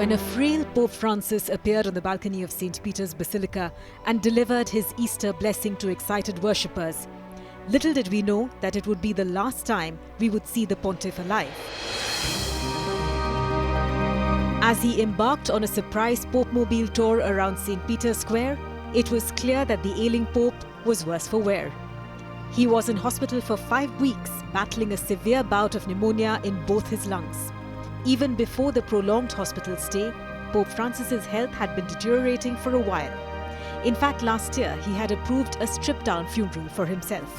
when a frail Pope Francis appeared on the balcony of St. Peter's Basilica and delivered his Easter blessing to excited worshippers. Little did we know that it would be the last time we would see the pontiff alive. As he embarked on a surprise Pope-mobile tour around St. Peter's Square, it was clear that the ailing Pope was worse for wear. He was in hospital for 5 weeks, battling a severe bout of pneumonia in both his lungs. Even before the prolonged hospital stay, Pope Francis's health had been deteriorating for a while. In fact, last year he had approved a stripped-down funeral for himself.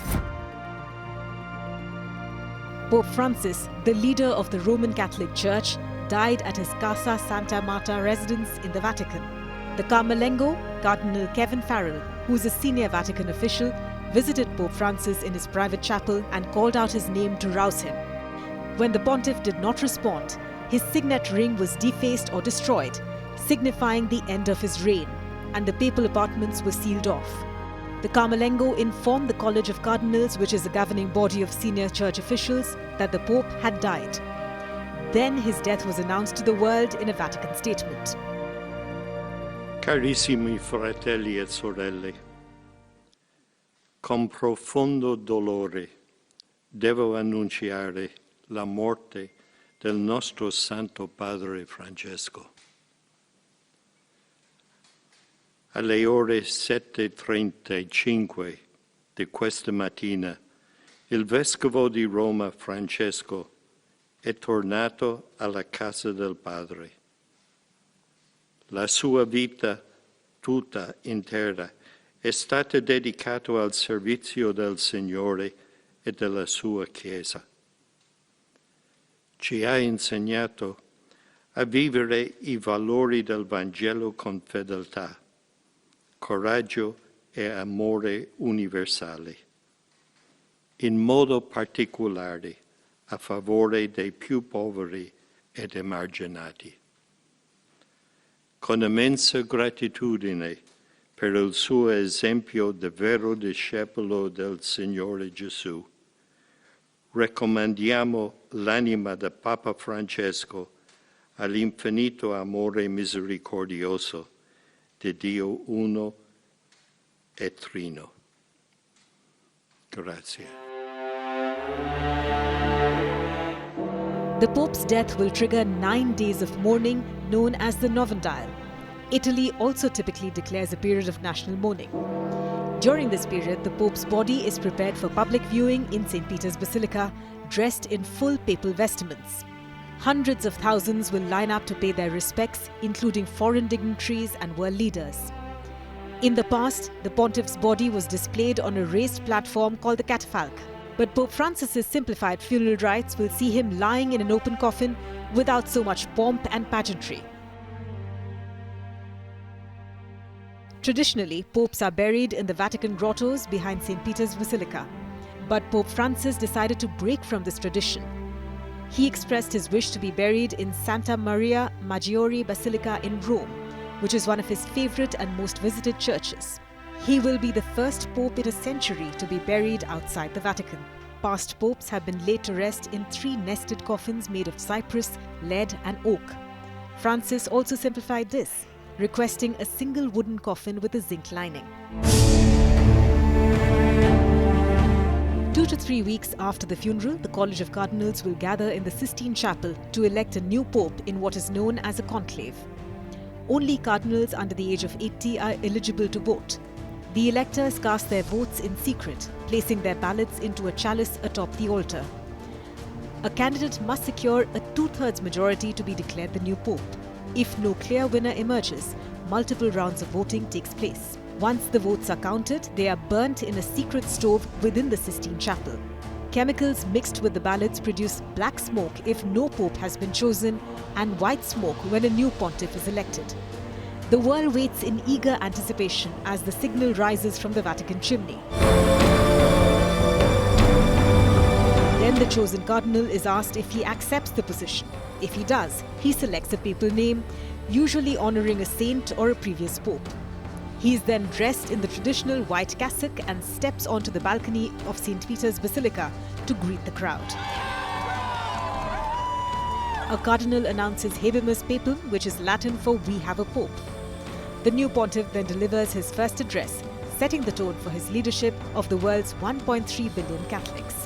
Pope Francis, the leader of the Roman Catholic Church, died at his Casa Santa Marta residence in the Vatican. The Carmelengo, Cardinal Kevin Farrell, who is a senior Vatican official, visited Pope Francis in his private chapel and called out his name to rouse him. When the pontiff did not respond, his signet ring was defaced or destroyed, signifying the end of his reign, and the papal apartments were sealed off. The Carmelengo informed the College of Cardinals, which is the governing body of senior church officials, that the Pope had died. Then his death was announced to the world in a Vatican statement. Carissimi fratelli e sorelle, con profondo dolore devo annunciare la morte del nostro Santo Padre Francesco. Alle ore 7:35 di questa mattina, il Vescovo di Roma Francesco è tornato alla casa del Padre. La sua vita tutta intera è stata dedicata al servizio del Signore e della sua Chiesa. Ci ha insegnato a vivere i valori del Vangelo con fedeltà, coraggio e amore universali, in modo particolare a favore dei più poveri ed emarginati. Con immensa gratitudine per il suo esempio di vero discepolo del Signore Gesù, raccomandiamo l'anima del Papa Francesco all'infinito amore misericordioso di Dio uno e trino. Grazie. The Pope's death will trigger 9 days of mourning known as the Novandile. Italy also typically declares a period of national mourning. During this period, the Pope's body is prepared for public viewing in St. Peter's Basilica, dressed in full papal vestments. Hundreds of thousands will line up to pay their respects, including foreign dignitaries and world leaders. In the past, the pontiff's body was displayed on a raised platform called the catafalque. But Pope Francis's simplified funeral rites will see him lying in an open coffin without so much pomp and pageantry. Traditionally, popes are buried in the Vatican grottos behind St. Peter's Basilica. But Pope Francis decided to break from this tradition. He expressed his wish to be buried in Santa Maria Maggiore Basilica in Rome, which is one of his favorite and most visited churches. He will be the first pope in a century to be buried outside the Vatican. Past popes have been laid to rest in 3 nested coffins made of cypress, lead and oak. Francis also simplified this, requesting a single wooden coffin with a zinc lining. 2 to 3 weeks after the funeral, the College of Cardinals will gather in the Sistine Chapel to elect a new pope in what is known as a conclave. Only cardinals under the age of 80 are eligible to vote. The electors cast their votes in secret, placing their ballots into a chalice atop the altar. A candidate must secure a 2/3 majority to be declared the new pope. If no clear winner emerges, multiple rounds of voting takes place. Once the votes are counted, they are burnt in a secret stove within the Sistine Chapel. Chemicals mixed with the ballots produce black smoke if no pope has been chosen and white smoke when a new pontiff is elected. The world waits in eager anticipation as the signal rises from the Vatican chimney. Then the chosen cardinal is asked if he accepts the position. If he does, he selects a papal name, usually honoring a saint or a previous pope. He is then dressed in the traditional white cassock and steps onto the balcony of St. Peter's Basilica to greet the crowd. A cardinal announces Habemus Papam, which is Latin for "We have a Pope." The new pontiff then delivers his first address, setting the tone for his leadership of the world's 1.3 billion Catholics.